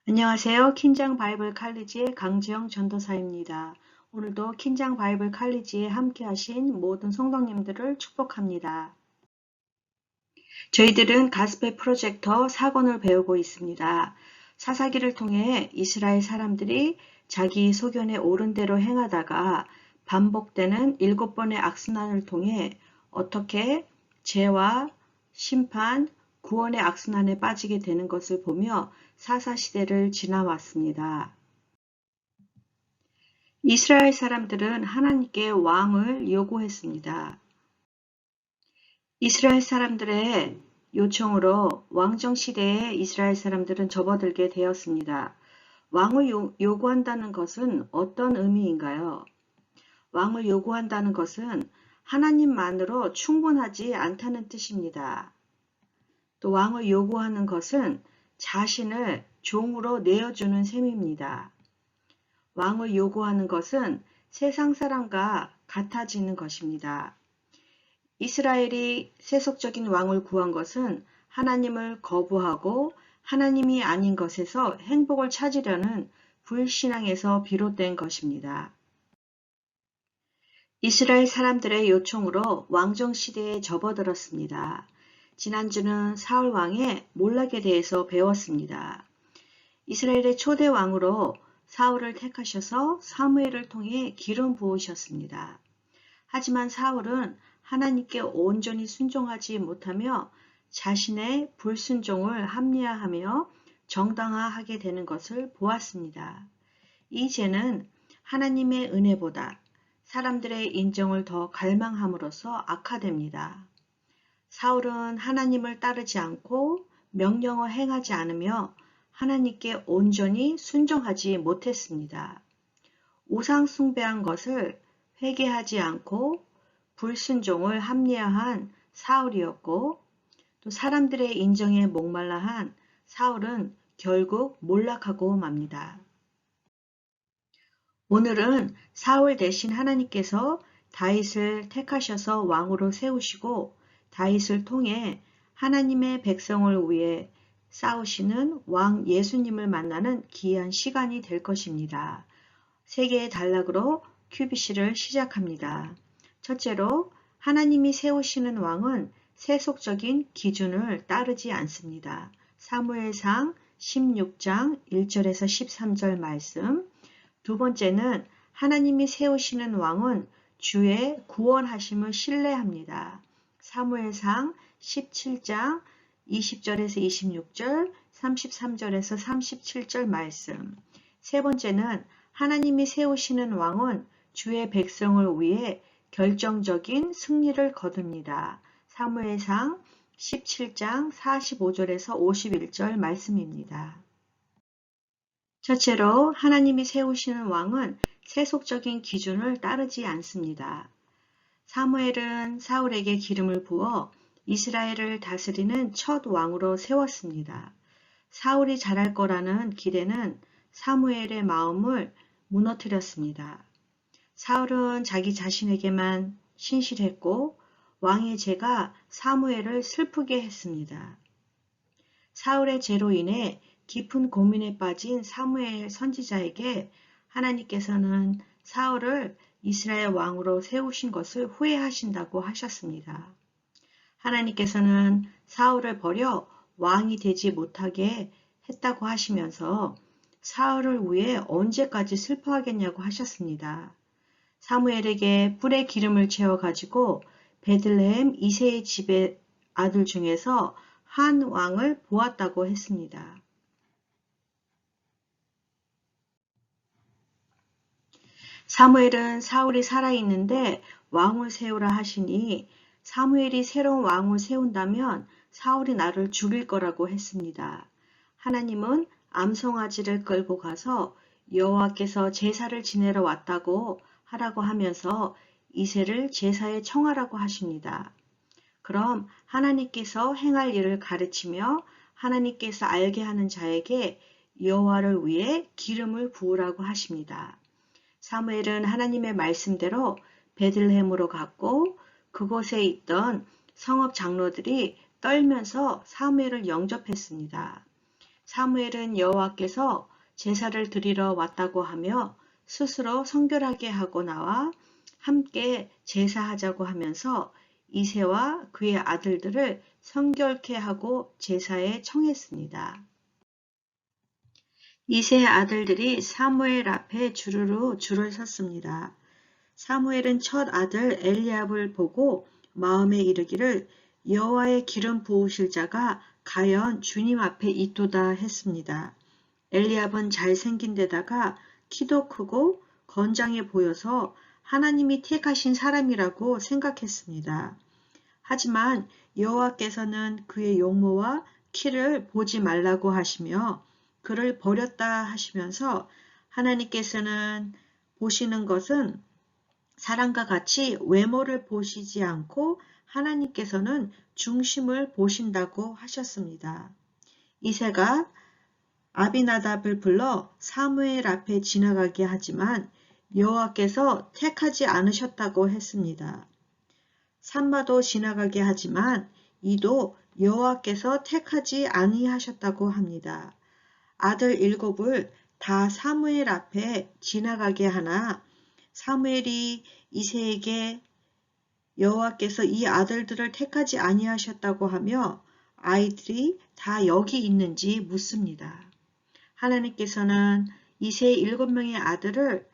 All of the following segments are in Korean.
안녕하세요. 킨장 바이블 칼리지의 강지영 전도사입니다. 오늘도 킨장 바이블 칼리지에 함께 하신 모든 성도님들을 축복합니다. 저희들은 가스펠 프로젝터 4권을 배우고 있습니다. 사사기를 통해 이스라엘 사람들이 자기 소견에 옳은 대로 행하다가 반복되는 7번의 악순환을 통해 어떻게 죄와 심판, 구원의 악순환에 빠지게 되는 것을 보며 사사시대를 지나왔습니다. 이스라엘 사람들은 하나님께 왕을 요구했습니다. 이스라엘 사람들의 요청으로 왕정시대에 이스라엘 사람들은 접어들게 되었습니다. 왕을 요구한다는 것은 어떤 의미인가요? 왕을 요구한다는 것은 하나님만으로 충분하지 않다는 뜻입니다. 또 왕을 요구하는 것은 자신을 종으로 내어주는 셈입니다. 왕을 요구하는 것은 세상 사람과 같아지는 것입니다. 이스라엘이 세속적인 왕을 구한 것은 하나님을 거부하고 하나님이 아닌 것에서 행복을 찾으려는 불신앙에서 비롯된 것입니다. 이스라엘 사람들의 요청으로 왕정시대에 접어들었습니다. 지난주는 사울 왕의 몰락에 대해서 배웠습니다. 이스라엘의 초대 왕으로 사울을 택하셔서 사무엘을 통해 기름 부으셨습니다. 하지만 사울은 하나님께 온전히 순종하지 못하며 자신의 불순종을 합리화하며 정당화하게 되는 것을 보았습니다. 이 죄는 하나님의 은혜보다 사람들의 인정을 더 갈망함으로써 악화됩니다. 사울은 하나님을 따르지 않고 명령을 행하지 않으며 하나님께 온전히 순종하지 못했습니다. 우상 숭배한 것을 회개하지 않고 불순종을 합리화한 사울이었고 또 사람들의 인정에 목말라 한 사울은 결국 몰락하고 맙니다. 오늘은 사울 대신 하나님께서 다윗을 택하셔서 왕으로 세우시고 다윗을 통해 하나님의 백성을 위해 싸우시는 왕 예수님을 만나는 귀한 시간이 될 것입니다. 세 개의 단락으로 QBC를 시작합니다. 첫째로 하나님이 세우시는 왕은 세속적인 기준을 따르지 않습니다. 사무엘상 16장 1절에서 13절 말씀. 두 번째는 하나님이 세우시는 왕은 주의 구원하심을 신뢰합니다. 사무엘상 17장 20절에서 26절, 33절에서 37절 말씀. 세 번째는 하나님이 세우시는 왕은 주의 백성을 위해 결정적인 승리를 거둡니다. 사무엘상 17장 45절에서 51절 말씀입니다. 첫째로 하나님이 세우시는 왕은 세속적인 기준을 따르지 않습니다. 사무엘은 사울에게 기름을 부어 이스라엘을 다스리는 첫 왕으로 세웠습니다. 사울이 잘할 거라는 기대는 사무엘의 마음을 무너뜨렸습니다. 사울은 자기 자신에게만 신실했고 왕의 죄가 사무엘을 슬프게 했습니다. 사울의 죄로 인해 깊은 고민에 빠진 사무엘 선지자에게 하나님께서는 사울을 이스라엘 왕으로 세우신 것을 후회하신다고 하셨습니다. 하나님께서는 사울을 버려 왕이 되지 못하게 했다고 하시면서 사울을 위해 언제까지 슬퍼하겠냐고 하셨습니다. 사무엘에게 뿔에 기름을 채워가지고 베들레헴 이새의 집의 아들 중에서 한 왕을 보았다고 했습니다. 사무엘은 사울이 살아있는데 왕을 세우라 하시니 사무엘이 새로운 왕을 세운다면 사울이 나를 죽일 거라고 했습니다. 하나님은 암송아지를 끌고 가서 여호와께서 제사를 지내러 왔다고 하라고 하면서 이새를 제사에 청하라고 하십니다. 그럼 하나님께서 행할 일을 가르치며 하나님께서 알게 하는 자에게 여호와를 위해 기름을 부으라고 하십니다. 사무엘은 하나님의 말씀대로 베들레헴으로 갔고 그곳에 있던 성읍 장로들이 떨면서 사무엘을 영접했습니다. 사무엘은 여호와께서 제사를 드리러 왔다고 하며 스스로 성결하게 하고 나와 함께 제사하자고 하면서 이새와 그의 아들들을 성결케 하고 제사에 청했습니다. 이새의 아들들이 사무엘 앞에 주르르 줄을 섰습니다. 사무엘은 첫 아들 엘리압을 보고 마음에 이르기를 여호와의 기름 부으실 자가 과연 주님 앞에 있도다 했습니다. 엘리압은 잘생긴 데다가 키도 크고 건장해 보여서 하나님이 택하신 사람이라고 생각했습니다. 하지만 여호와께서는 그의 용모와 키를 보지 말라고 하시며 그를 버렸다 하시면서 하나님께서는 보시는 것은 사람과 같이 외모를 보시지 않고 하나님께서는 중심을 보신다고 하셨습니다. 이새가 아비나답을 불러 사무엘 앞에 지나가게 하지만 여호와께서 택하지 않으셨다고 했습니다. 삼마도 지나가게 하지만 이도 여호와께서 택하지 아니하셨다고 합니다. 아들 7을 다 사무엘 앞에 지나가게 하나 사무엘이 이새에게 여호와께서 이 아들들을 택하지 아니하셨다고 하며 아이들이 다 여기 있는지 묻습니다. 하나님께서는 이새의 7명의 아들을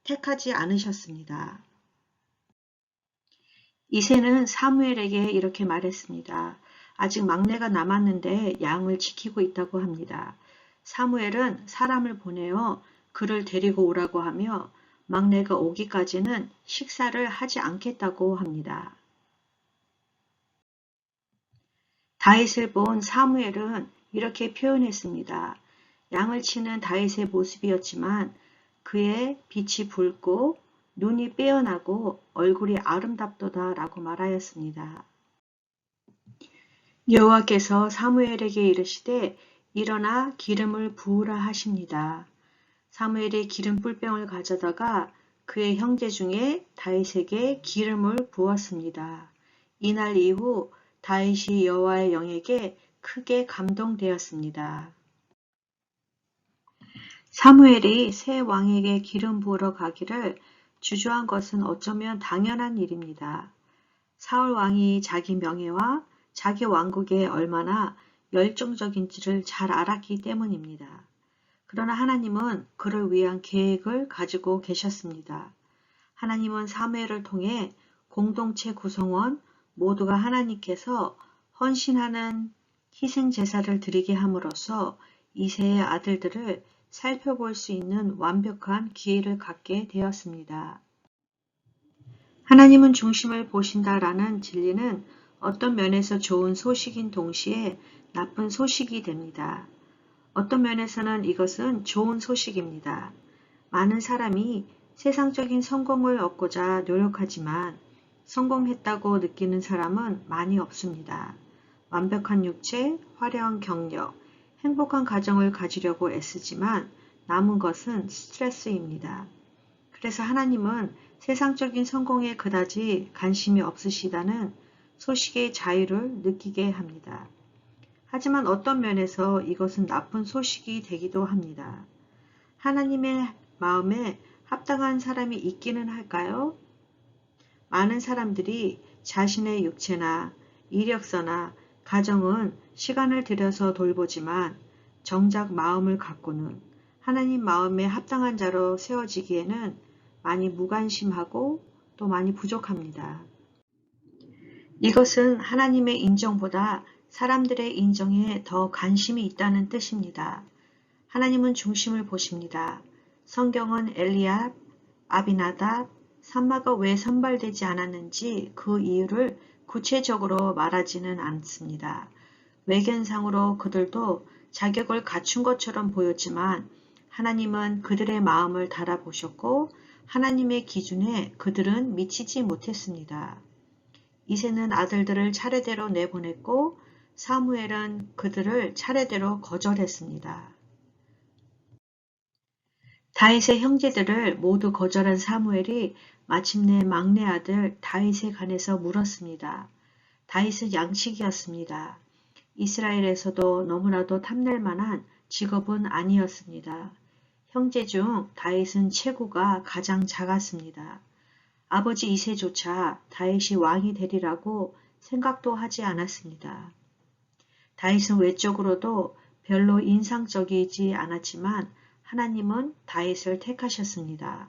택하지 않으셨습니다. 이새는 사무엘에게 이렇게 말했습니다. 아직 막내가 남았는데 양을 지키고 있다고 합니다. 사무엘은 사람을 보내어 그를 데리고 오라고 하며 막내가 오기까지는 식사를 하지 않겠다고 합니다. 다윗을 본 사무엘은 이렇게 표현했습니다. 양을 치는 다윗의 모습이었지만 그의 빛이 붉고 눈이 빼어나고 얼굴이 아름답도다 라고 말하였습니다. 여호와께서 사무엘에게 이르시되 일어나 기름을 부으라 하십니다. 사무엘이 기름 뿔병을 가져다가 그의 형제 중에 다윗에게 기름을 부었습니다. 이날 이후 다윗이 여호와의 영에게 크게 감동되었습니다. 사무엘이 새 왕에게 기름 부으러 가기를 주저한 것은 어쩌면 당연한 일입니다. 사울 왕이 자기 명예와 자기 왕국에 얼마나 열정적인지를 잘 알았기 때문입니다. 그러나 하나님은 그를 위한 계획을 가지고 계셨습니다. 하나님은 사무엘을 통해 공동체 구성원 모두가 하나님께서 헌신하는 희생 제사를 드리게 함으로써 이새의 아들들을 살펴볼 수 있는 완벽한 기회를 갖게 되었습니다. 하나님은 중심을 보신다라는 진리는 어떤 면에서 좋은 소식인 동시에 나쁜 소식이 됩니다. 어떤 면에서는 이것은 좋은 소식입니다. 많은 사람이 세상적인 성공을 얻고자 노력하지만 성공했다고 느끼는 사람은 많이 없습니다. 완벽한 육체, 화려한 경력, 행복한 가정을 가지려고 애쓰지만 남은 것은 스트레스입니다. 그래서 하나님은 세상적인 성공에 그다지 관심이 없으시다는 소식의 자유를 느끼게 합니다. 하지만 어떤 면에서 이것은 나쁜 소식이 되기도 합니다. 하나님의 마음에 합당한 사람이 있기는 할까요? 많은 사람들이 자신의 육체나 이력서나 가정은 시간을 들여서 돌보지만 정작 마음을 갖고는 하나님 마음에 합당한 자로 세워지기에는 많이 무관심하고 또 많이 부족합니다. 이것은 하나님의 인정보다 사람들의 인정에 더 관심이 있다는 뜻입니다. 하나님은 중심을 보십니다. 성경은 엘리압, 아비나답, 삼마가 왜 선발되지 않았는지 그 이유를 구체적으로 말하지는 않습니다. 외견상으로 그들도 자격을 갖춘 것처럼 보였지만 하나님은 그들의 마음을 달아보셨고 하나님의 기준에 그들은 미치지 못했습니다. 이새는 아들들을 차례대로 내보냈고 사무엘은 그들을 차례대로 거절했습니다. 다윗의 형제들을 모두 거절한 사무엘이 마침내 막내 아들 다윗에 관해서 물었습니다. 다윗은 양치기였습니다. 이스라엘에서도 너무나도 탐낼 만한 직업은 아니었습니다. 형제 중 다윗은 체구가 가장 작았습니다. 아버지 이새조차 다윗이 왕이 되리라고 생각도 하지 않았습니다. 다윗은 외적으로도 별로 인상적이지 않았지만 하나님은 다윗을 택하셨습니다.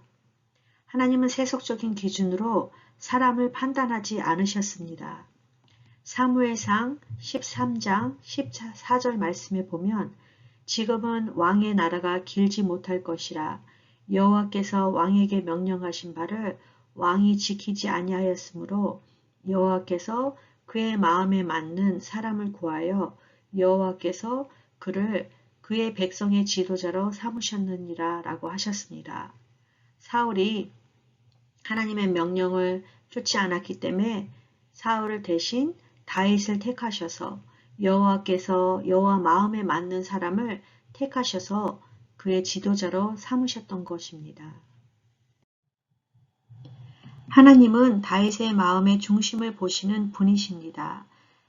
하나님은 세속적인 기준으로 사람을 판단하지 않으셨습니다. 사무엘상 13장 14절 말씀에 보면 지금은 왕의 나라가 길지 못할 것이라 여호와께서 왕에게 명령하신 바를 왕이 지키지 아니하였으므로 여호와께서 그의 마음에 맞는 사람을 구하여 여호와께서 그를 그의 백성의 지도자로 삼으셨느니라 라고 하셨습니다. 사울이 하나님의 명령을 쫓지 않았기 때문에 사울을 대신 다윗을 택하셔서 여호와께서 여호와 마음에 맞는 사람을 택하셔서 그의 지도자로 삼으셨던 것입니다. 하나님은 다윗의 마음의 중심을 보시는 분이십니다.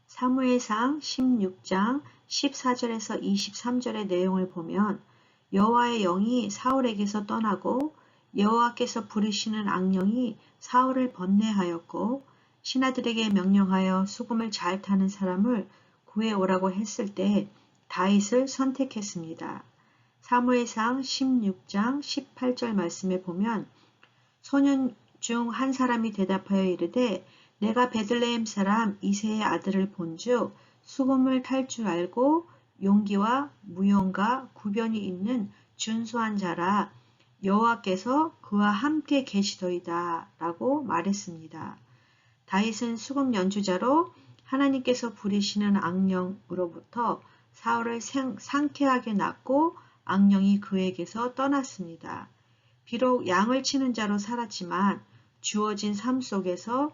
사무엘상 16장 14절에서 23절의 내용을 보면 여호와의 영이 사울에게서 떠나고 여호와께서 부르시는 악령이 사울을 번뇌하였고 신하들에게 명령하여 수금을 잘 타는 사람을 구해오라고 했을 때 다윗을 선택했습니다. 사무엘상 16장 18절 말씀에 보면 소년 중 한 사람이 대답하여 이르되 내가 베들레헴 사람 이새의 아들을 본즉 수금을 탈 줄 알고 용기와 무용과 구변이 있는 준수한 자라 여호와께서 그와 함께 계시더이다 라고 말했습니다. 다윗은 수금 연주자로 하나님께서 부리시는 악령으로부터 사울을 상쾌하게 낳고 악령이 그에게서 떠났습니다. 비록 양을 치는 자로 살았지만 주어진 삶 속에서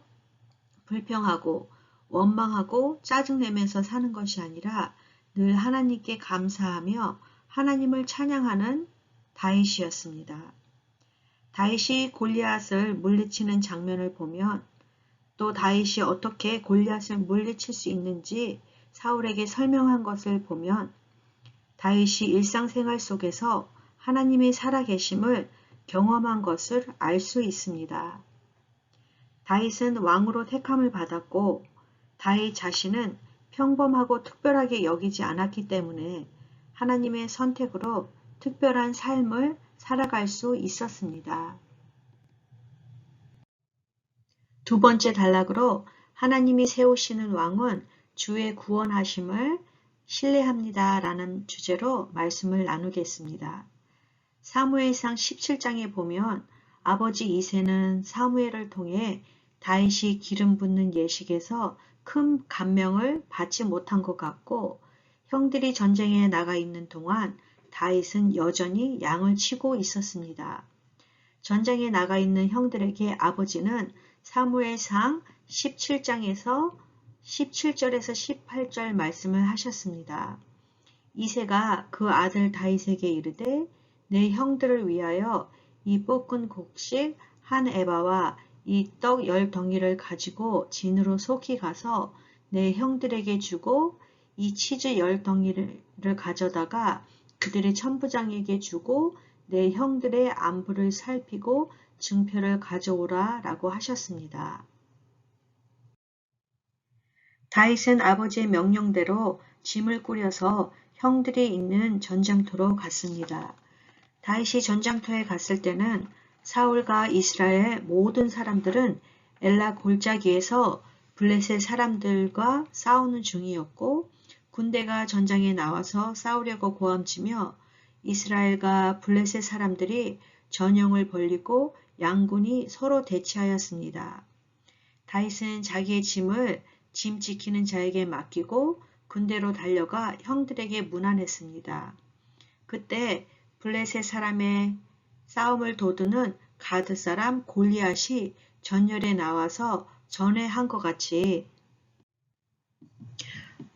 불평하고 원망하고 짜증내면서 사는 것이 아니라 늘 하나님께 감사하며 하나님을 찬양하는 다윗이었습니다. 다윗이 골리앗을 물리치는 장면을 보면 또 다윗이 어떻게 골리앗을 물리칠 수 있는지 사울에게 설명한 것을 보면 다윗이 일상생활 속에서 하나님의 살아계심을 경험한 것을 알 수 있습니다. 다윗은 왕으로 택함을 받았고 다윗 자신은 평범하고 특별하게 여기지 않았기 때문에 하나님의 선택으로 특별한 삶을 살아갈 수 있었습니다. 두 번째 단락으로 하나님이 세우시는 왕은 주의 구원하심을 신뢰합니다 라는 주제로 말씀을 나누겠습니다. 사무엘상 17장에 보면 아버지 이새는 사무엘을 통해 다윗이 기름 붓는 예식에서 큰 감명을 받지 못한 것 같고 형들이 전쟁에 나가 있는 동안 다윗은 여전히 양을 치고 있었습니다. 전쟁에 나가 있는 형들에게 아버지는 사무엘상 17장에서 17절에서 18절 말씀을 하셨습니다. 이새가 그 아들 다윗에게 이르되 내 형들을 위하여 이 볶은 곡식 한 에바와 이 떡 10덩이를 가지고 진으로 속히 가서 내 형들에게 주고 이 치즈 10덩이를 가져다가 그들의 천부장에게 주고 내 형들의 안부를 살피고 증표를 가져오라 라고 하셨습니다. 다윗은 아버지의 명령대로 짐을 꾸려서 형들이 있는 전장터로 갔습니다. 다윗이 전장터에 갔을 때는 사울과 이스라엘 모든 사람들은 엘라 골짜기에서 블레셋 사람들과 싸우는 중이었고 군대가 전장에 나와서 싸우려고 고함치며 이스라엘과 블레셋 사람들이 전형을 벌리고 양군이 서로 대치하였습니다. 다윗은 자기의 짐을 짐 지키는 자에게 맡기고 군대로 달려가 형들에게 문안했습니다. 그때 블레셋 사람의 싸움을 도두는 가드 사람 골리앗이 전열에 나와서 전에 한 것 같이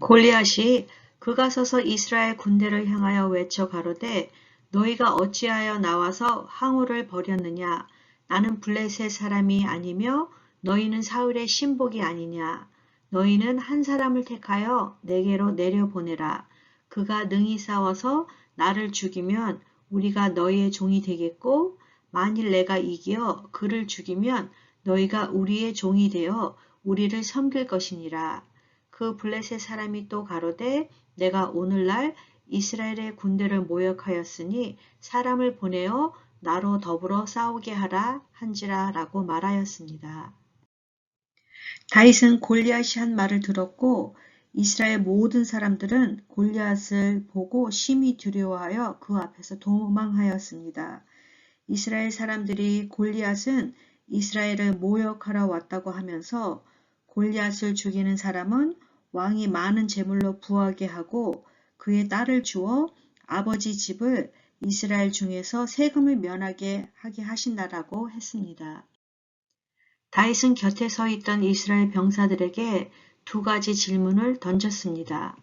골리앗이 그가 서서 이스라엘 군대를 향하여 외쳐 가로되 너희가 어찌하여 나와서 항우를 벌였느냐 나는 블레셋 사람이 아니며 너희는 사울의 신복이 아니냐 너희는 한 사람을 택하여 내게로 내려보내라 그가 능히 싸워서 나를 죽이면 우리가 너희의 종이 되겠고 만일 내가 이겨 그를 죽이면 너희가 우리의 종이 되어 우리를 섬길 것이니라. 그 블레셋 사람이 또 가로되 내가 오늘날 이스라엘의 군대를 모욕하였으니 사람을 보내어 나로 더불어 싸우게 하라 한지라 라고 말하였습니다. 다윗은 골리앗이 한 말을 들었고 이스라엘 모든 사람들은 골리앗을 보고 심히 두려워하여 그 앞에서 도망하였습니다. 이스라엘 사람들이 골리앗은 이스라엘을 모욕하러 왔다고 하면서 골리앗을 죽이는 사람은 왕이 많은 재물로 부하게 하고 그의 딸을 주어 아버지 집을 이스라엘 중에서 세금을 면하게 하게 하신다라고 했습니다. 다윗은 곁에 서 있던 이스라엘 병사들에게 두 가지 질문을 던졌습니다.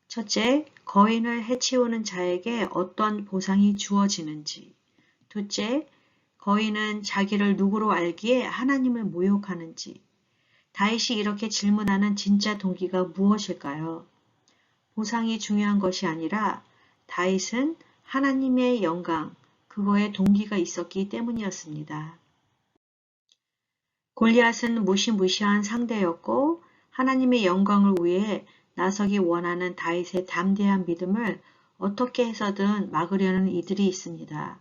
첫째, 거인을 해치우는 자에게 어떤 보상이 주어지는지. 둘째, 거인은 자기를 누구로 알기에 하나님을 모욕하는지. 다윗이 이렇게 질문하는 진짜 동기가 무엇일까요? 보상이 중요한 것이 아니라 다윗은 하나님의 영광, 그거에 동기가 있었기 때문이었습니다. 골리앗은 무시무시한 상대였고 하나님의 영광을 위해 나서기 원하는 다윗의 담대한 믿음을 어떻게 해서든 막으려는 이들이 있습니다.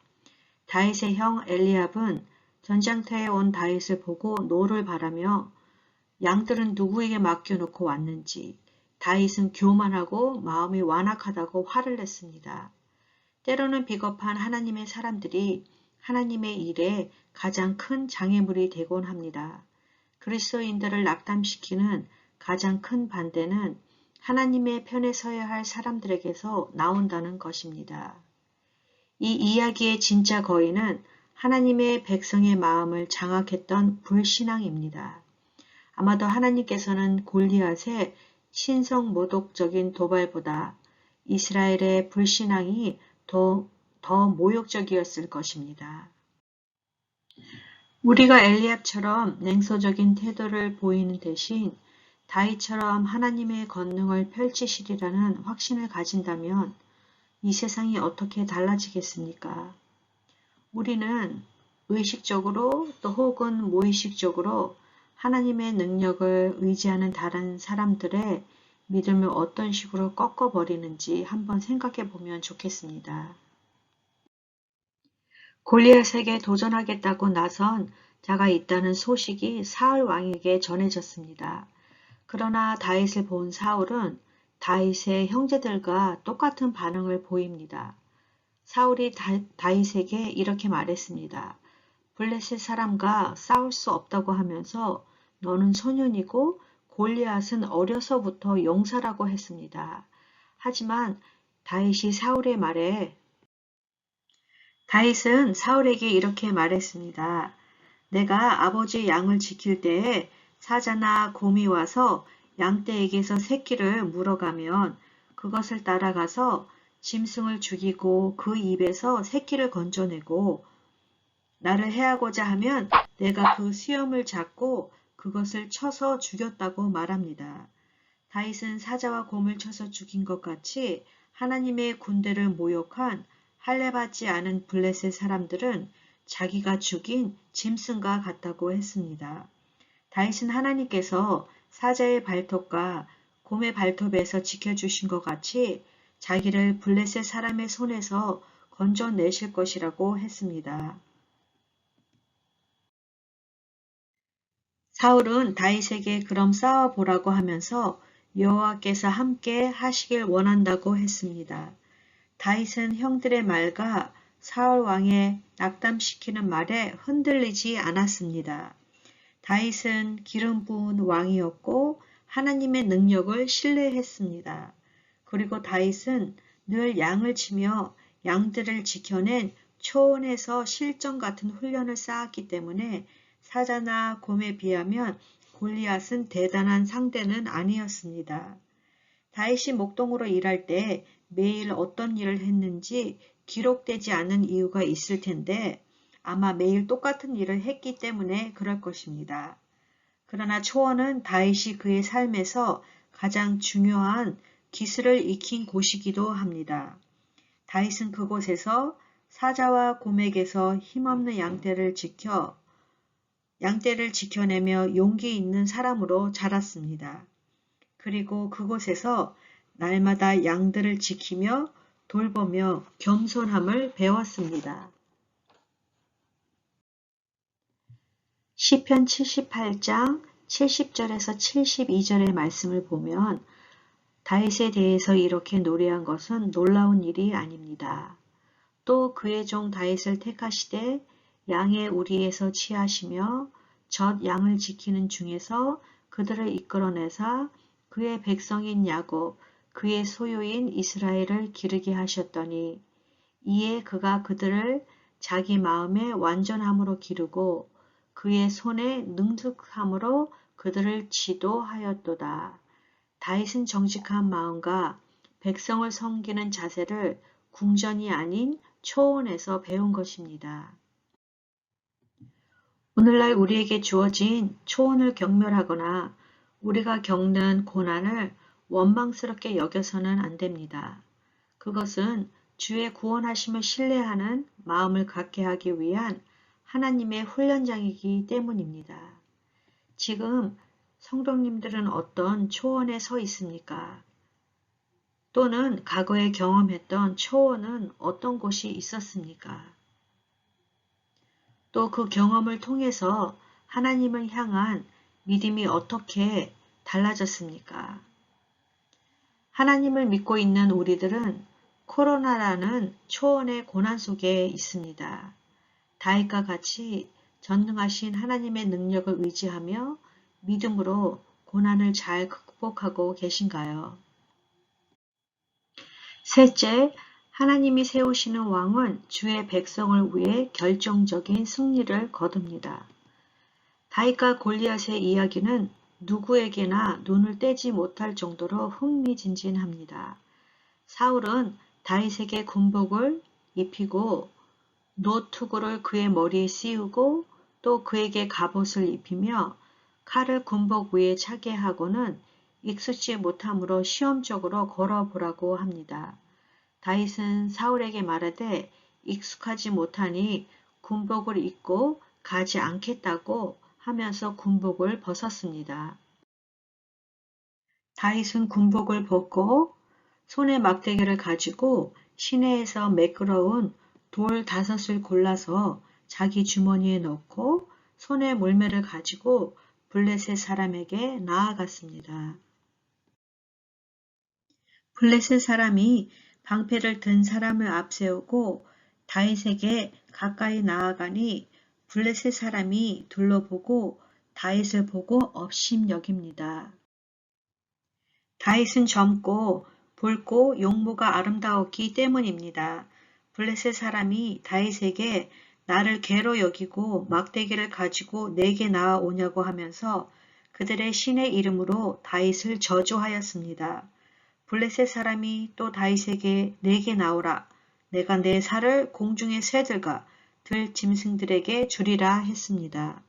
다윗의 형 엘리압은 전장터에 온 다윗을 보고 노를 바라며 양들은 누구에게 맡겨놓고 왔는지 다윗은 교만하고 마음이 완악하다고 화를 냈습니다. 때로는 비겁한 하나님의 사람들이 하나님의 일에 가장 큰 장애물이 되곤 합니다. 그리스도인들을 낙담시키는 가장 큰 반대는 하나님의 편에 서야 할 사람들에게서 나온다는 것입니다. 이 이야기의 진짜 거인은 하나님의 백성의 마음을 장악했던 불신앙입니다. 아마도 하나님께서는 골리앗의 신성모독적인 도발보다 이스라엘의 불신앙이 더 모욕적이었을 것입니다. 우리가 엘리압처럼 냉소적인 태도를 보이는 대신 다윗처럼 하나님의 권능을 펼치시리라는 확신을 가진다면 이 세상이 어떻게 달라지겠습니까? 우리는 의식적으로 또 혹은 무의식적으로 하나님의 능력을 의지하는 다른 사람들의 믿음을 어떤 식으로 꺾어버리는지 한번 생각해 보면 좋겠습니다. 골리앗에게 도전하겠다고 나선 자가 있다는 소식이 사울 왕에게 전해졌습니다. 그러나 다윗을 본 사울은 다윗의 형제들과 똑같은 반응을 보입니다. 사울이 다윗에게 이렇게 말했습니다. 블레셋 사람과 싸울 수 없다고 하면서 너는 소년이고 골리앗은 어려서부터 용사라고 했습니다. 하지만 다윗은 사울에게 이렇게 말했습니다. 내가 아버지 양을 지킬 때에 사자나 곰이 와서 양떼에게서 새끼를 물어가면 그것을 따라가서 짐승을 죽이고 그 입에서 새끼를 건져내고 나를 해하고자 하면 내가 그 수염을 잡고 그것을 쳐서 죽였다고 말합니다. 다윗은 사자와 곰을 쳐서 죽인 것 같이 하나님의 군대를 모욕한 할례받지 않은 블레셋 사람들은 자기가 죽인 짐승과 같다고 했습니다. 다윗은 하나님께서 사자의 발톱과 곰의 발톱에서 지켜주신 것 같이 자기를 블레셋 사람의 손에서 건져내실 것이라고 했습니다. 사울은 다윗에게 그럼 싸워보라고 하면서 여호와께서 함께 하시길 원한다고 했습니다. 다윗은 형들의 말과 사울 왕의 낙담시키는 말에 흔들리지 않았습니다. 다윗은 기름 부은 왕이었고 하나님의 능력을 신뢰했습니다. 그리고 다윗은 늘 양을 치며 양들을 지켜낸 초원에서 실전 같은 훈련을 쌓았기 때문에 사자나 곰에 비하면 골리앗은 대단한 상대는 아니었습니다. 다윗이 목동으로 일할 때 매일 어떤 일을 했는지 기록되지 않은 이유가 있을 텐데 아마 매일 똑같은 일을 했기 때문에 그럴 것입니다. 그러나 초원은 다윗이 그의 삶에서 가장 중요한 기술을 익힌 곳이기도 합니다. 다윗은 그곳에서 사자와 곰에게서 힘없는 양떼를 지켜내며 용기 있는 사람으로 자랐습니다. 그리고 그곳에서 날마다 양들을 지키며 돌보며 겸손함을 배웠습니다. 시편 78장 70절에서 72절의 말씀을 보면 다윗에 대해서 이렇게 노래한 것은 놀라운 일이 아닙니다. 또 그의 종 다윗을 택하시되 양의 우리에서 취하시며 젖 양을 지키는 중에서 그들을 이끌어내사 그의 백성인 야곱 그의 소유인 이스라엘을 기르게 하셨더니 이에 그가 그들을 자기 마음의 완전함으로 기르고 그의 손의 능숙함으로 그들을 지도하였도다. 다윗은 정직한 마음과 백성을 섬기는 자세를 궁전이 아닌 초원에서 배운 것입니다. 오늘날 우리에게 주어진 초원을 경멸하거나 우리가 겪는 고난을 원망스럽게 여겨서는 안 됩니다. 그것은 주의 구원하심을 신뢰하는 마음을 갖게 하기 위한 하나님의 훈련장이기 때문입니다. 지금 성도님들은 어떤 초원에 서 있습니까? 또는 과거에 경험했던 초원은 어떤 곳이 있었습니까? 또 그 경험을 통해서 하나님을 향한 믿음이 어떻게 달라졌습니까? 하나님을 믿고 있는 우리들은 코로나라는 초원의 고난 속에 있습니다. 다윗과 같이 전능하신 하나님의 능력을 의지하며 믿음으로 고난을 잘 극복하고 계신가요? 셋째, 하나님이 세우시는 왕은 주의 백성을 위해 결정적인 승리를 거둡니다. 다윗과 골리앗의 이야기는 누구에게나 눈을 떼지 못할 정도로 흥미진진합니다. 사울은 다윗에게 군복을 입히고 노투구를 그의 머리에 씌우고 또 그에게 갑옷을 입히며 칼을 군복 위에 차게 하고는 익숙지 못함으로 시험적으로 걸어보라고 합니다. 다윗은 사울에게 말하되 익숙하지 못하니 군복을 입고 가지 않겠다고 하면서 군복을 벗었습니다. 다윗은 군복을 벗고 손에 막대기를 가지고 시내에서 매끄러운 돌 5을 골라서 자기 주머니에 넣고 손에 물매를 가지고 블레셋 사람에게 나아갔습니다. 블레셋 사람이 방패를 든 사람을 앞세우고 다윗에게 가까이 나아가니 블레셋 사람이 둘러보고 다윗을 보고 업심여깁니다. 다윗은 젊고 붉고 용모가 아름다웠기 때문입니다. 블레셋 사람이 다윗에게 나를 개로 여기고 막대기를 가지고 내게 나아오냐고 하면서 그들의 신의 이름으로 다윗을 저주하였습니다. 블레셋 사람이 또 다윗에게 내게 나오라. 내가 내 살을 공중의 새들과 들 짐승들에게 주리라 했습니다.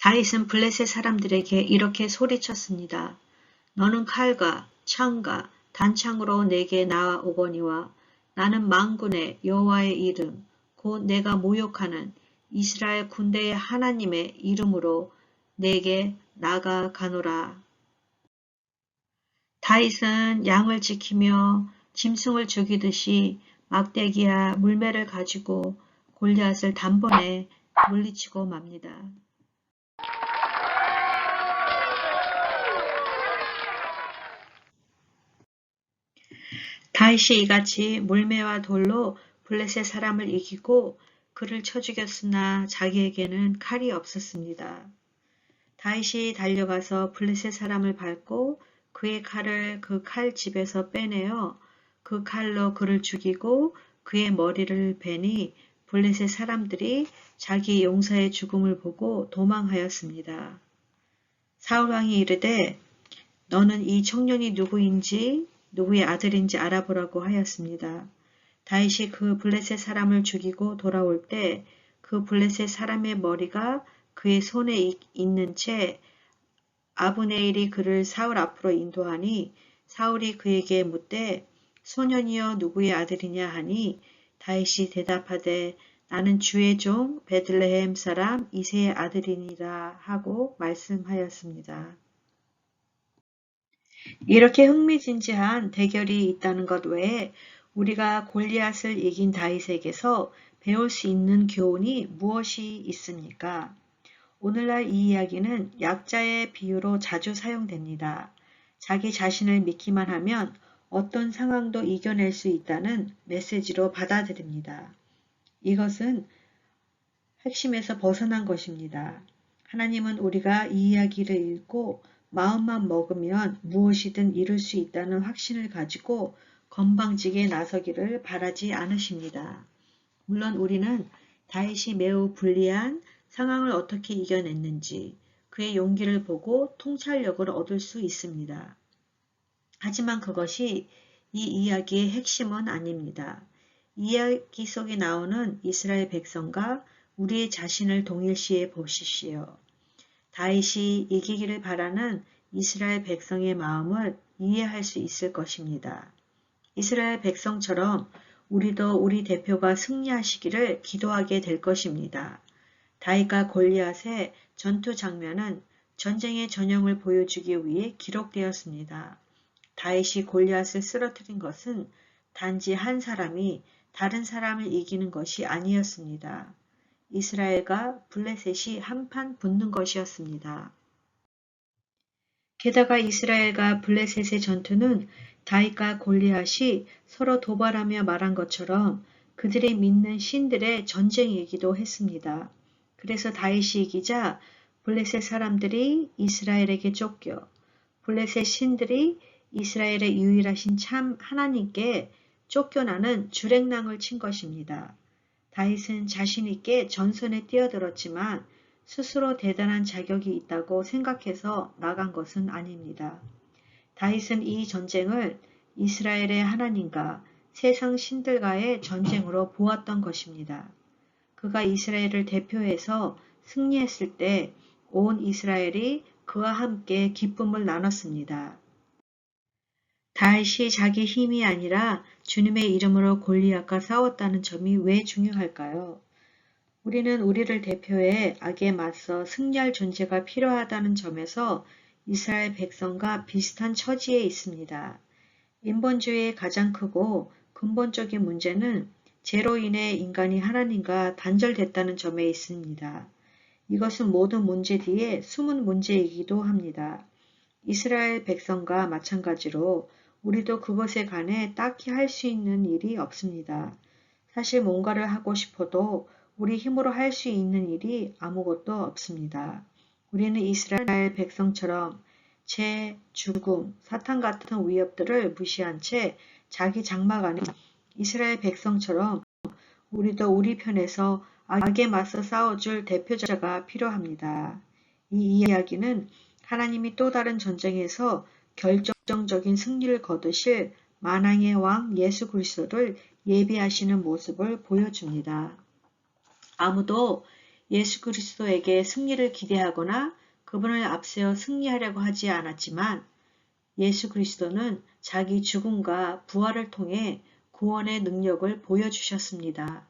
다윗은 블레셋 사람들에게 이렇게 소리쳤습니다. 너는 칼과 창과 단창으로 내게 나아오거니와 나는 만군의 여호와의 이름 곧 내가 모욕하는 이스라엘 군대의 하나님의 이름으로 내게 나아가노라. 다윗은 양을 지키며 짐승을 죽이듯이 막대기와 물매를 가지고 골리앗을 단번에 물리치고 맙니다. 다윗이 이같이 물매와 돌로 블레셋 사람을 이기고 그를 쳐 죽였으나 자기에게는 칼이 없었습니다. 다윗이 달려가서 블레셋 사람을 밟고 그의 칼을 그 칼집에서 빼내어 그 칼로 그를 죽이고 그의 머리를 베니 블레셋 사람들이 자기 용사의 죽음을 보고 도망하였습니다. 사울왕이 이르되 너는 이 청년이 누구인지 누구의 아들인지 알아보라고 하였습니다. 다윗이 그 블레셋 사람을 죽이고 돌아올 때 그 블레셋 사람의 머리가 그의 손에 있는 채 아브네일이 그를 사울 앞으로 인도하니 사울이 그에게 묻되 소년이여 누구의 아들이냐 하니 다윗이 대답하되 나는 주의 종 베들레헴 사람 이새의 아들이니라 하고 말씀하였습니다. 이렇게 흥미진진한 대결이 있다는 것 외에 우리가 골리앗을 이긴 다윗에게서 배울 수 있는 교훈이 무엇이 있습니까? 오늘날 이 이야기는 약자의 비유로 자주 사용됩니다. 자기 자신을 믿기만 하면 어떤 상황도 이겨낼 수 있다는 메시지로 받아들입니다. 이것은 핵심에서 벗어난 것입니다. 하나님은 우리가 이 이야기를 읽고 마음만 먹으면 무엇이든 이룰 수 있다는 확신을 가지고 건방지게 나서기를 바라지 않으십니다. 물론 우리는 다윗이 매우 불리한 상황을 어떻게 이겨냈는지 그의 용기를 보고 통찰력을 얻을 수 있습니다. 하지만 그것이 이 이야기의 핵심은 아닙니다. 이야기 속에 나오는 이스라엘 백성과 우리의 자신을 동일시해 보십시오. 다윗이 이기기를 바라는 이스라엘 백성의 마음을 이해할 수 있을 것입니다. 이스라엘 백성처럼 우리도 우리 대표가 승리하시기를 기도하게 될 것입니다. 다윗과 골리앗의 전투 장면은 전쟁의 전형을 보여주기 위해 기록되었습니다. 다윗이 골리앗을 쓰러뜨린 것은 단지 한 사람이 다른 사람을 이기는 것이 아니었습니다. 이스라엘과 블레셋이 한판 붙는 것이었습니다. 게다가 이스라엘과 블레셋의 전투는 다윗과 골리앗이 서로 도발하며 말한 것처럼 그들이 믿는 신들의 전쟁이기도 했습니다. 그래서 다윗이 이기자 블레셋 사람들이 이스라엘에게 쫓겨 블레셋 신들이 이스라엘의 유일하신 참 하나님께 쫓겨나는 주랭랑을 친 것입니다. 다윗은 자신 있게 전선에 뛰어들었지만 스스로 대단한 자격이 있다고 생각해서 나간 것은 아닙니다. 다윗은 이 전쟁을 이스라엘의 하나님과 세상 신들과의 전쟁으로 보았던 것입니다. 그가 이스라엘을 대표해서 승리했을 때 온 이스라엘이 그와 함께 기쁨을 나눴습니다. 다윗이 자기 힘이 아니라 주님의 이름으로 골리앗과 싸웠다는 점이 왜 중요할까요? 우리는 우리를 대표해 악에 맞서 승리할 존재가 필요하다는 점에서 이스라엘 백성과 비슷한 처지에 있습니다. 인본주의의 가장 크고 근본적인 문제는 죄로 인해 인간이 하나님과 단절됐다는 점에 있습니다. 이것은 모든 문제 뒤에 숨은 문제이기도 합니다. 이스라엘 백성과 마찬가지로 우리도 그것에 관해 딱히 할 수 있는 일이 없습니다. 사실 뭔가를 하고 싶어도 우리 힘으로 할 수 있는 일이 아무것도 없습니다. 우리는 이스라엘 백성처럼 죄, 죽음, 사탄 같은 위협들을 무시한 채 자기 장막 안에 이스라엘 백성처럼 우리도 우리 편에서 악에 맞서 싸워줄 대표자가 필요합니다. 이 이야기는 하나님이 또 다른 전쟁에서 결정적인 승리를 거두실 만왕의 왕 예수 그리스도를 예비하시는 모습을 보여줍니다. 아무도 예수 그리스도에게 승리를 기대하거나 그분을 앞세워 승리하려고 하지 않았지만 예수 그리스도는 자기 죽음과 부활을 통해 구원의 능력을 보여주셨습니다.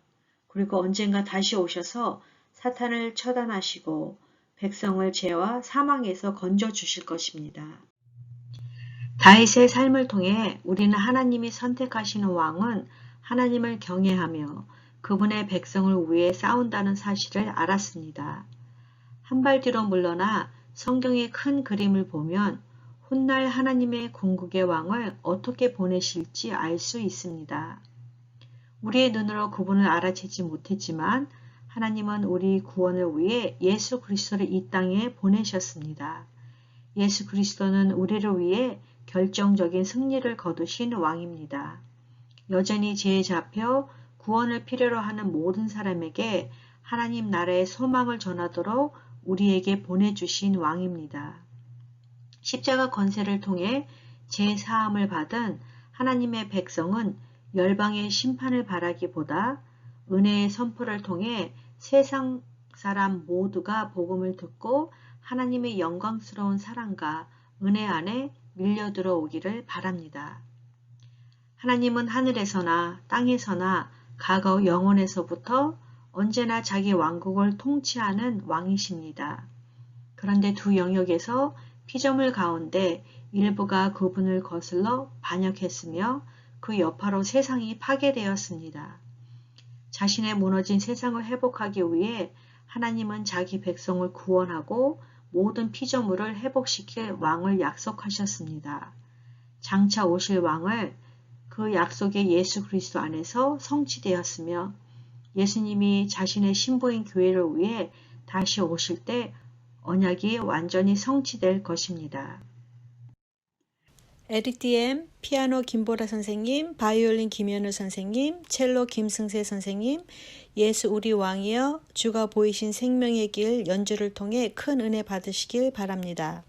그리고 언젠가 다시 오셔서 사탄을 처단하시고 백성을 죄와 사망에서 건져주실 것입니다. 다윗의 삶을 통해 우리는 하나님이 선택하시는 왕은 하나님을 경외하며 그분의 백성을 위해 싸운다는 사실을 알았습니다. 한 발 뒤로 물러나 성경의 큰 그림을 보면 훗날 하나님의 궁극의 왕을 어떻게 보내실지 알 수 있습니다. 우리의 눈으로 그분을 알아채지 못했지만 하나님은 우리 구원을 위해 예수 그리스도를 이 땅에 보내셨습니다. 예수 그리스도는 우리를 위해 결정적인 승리를 거두신 왕입니다. 여전히 죄에 잡혀 구원을 필요로 하는 모든 사람에게 하나님 나라의 소망을 전하도록 우리에게 보내주신 왕입니다. 십자가 권세를 통해 죄 사함을 받은 하나님의 백성은 열방의 심판을 바라기보다 은혜의 선포를 통해 세상 사람 모두가 복음을 듣고 하나님의 영광스러운 사랑과 은혜 안에 밀려 들어오기를 바랍니다. 하나님은 하늘에서나 땅에서나 과거 영원에서부터 언제나 자기 왕국을 통치하는 왕이십니다. 그런데 두 영역에서 피조물 가운데 일부가 그분을 거슬러 반역했으며 그 여파로 세상이 파괴되었습니다. 자신의 무너진 세상을 회복하기 위해 하나님은 자기 백성을 구원하고 모든 피조물을 회복시킬 왕을 약속하셨습니다. 장차 오실 왕을 그 약속의 예수 그리스도 안에서 성취되었으며 예수님이 자신의 신부인 교회를 위해 다시 오실 때 언약이 완전히 성취될 것입니다. 에릭 DM, 피아노 김보라 선생님, 바이올린 김현우 선생님, 첼로 김승세 선생님, 예수 우리 왕이여 주가 보이신 생명의 길 연주를 통해 큰 은혜 받으시길 바랍니다.